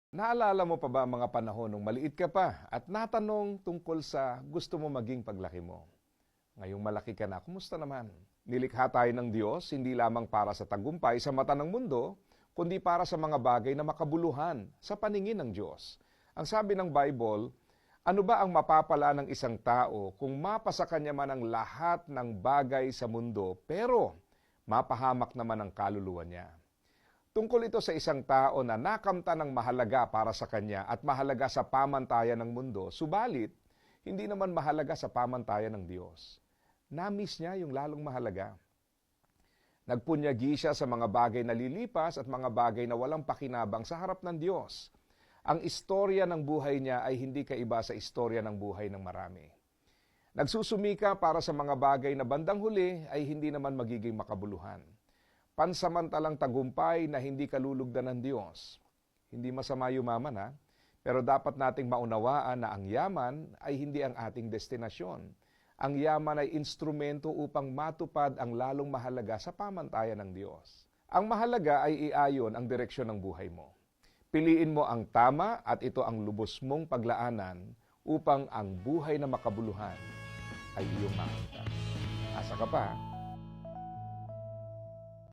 Naalala mo pa ba ang mga panahon nung maliit ka pa at natanong tungkol sa gusto mo maging paglaki mo? Ngayong malaki ka na, kumusta naman? Nilikha tayo ng Diyos hindi lamang para sa tagumpay sa mata ng mundo, kundi para sa mga bagay na makabuluhan sa paningin ng Diyos. Ang sabi ng Bible, ano ba ang mapapala ng isang tao kung mapasa kanya man ang lahat ng bagay sa mundo, pero mapahamak naman ang kaluluwa niya? Tungkol ito sa isang tao na nakamta ng mahalaga para sa kanya at mahalaga sa pamantayan ng mundo, subalit hindi naman mahalaga sa pamantayan ng Diyos. Na-miss niya yung lalong mahalaga. Nagpunyagi siya sa mga bagay na lilipas at mga bagay na walang pakinabang sa harap ng Diyos. Ang istorya ng buhay niya ay hindi kaiba sa istorya ng buhay ng marami. Nagsusumika para sa mga bagay na bandang huli ay hindi naman magiging makabuluhan. Pansamantalang tagumpay na hindi kalulugdan ng Diyos. Hindi masama yumaman ha, pero dapat nating maunawaan na ang yaman ay hindi ang ating destinasyon. Ang yaman ay instrumento upang matupad ang lalong mahalaga sa pamantayan ng Diyos. Ang mahalaga ay iayon ang direksyon ng buhay mo. Piliin mo ang tama at ito ang lubos mong paglaanan upang ang buhay na makabuluhan ay iyong makita. Asa ka pa?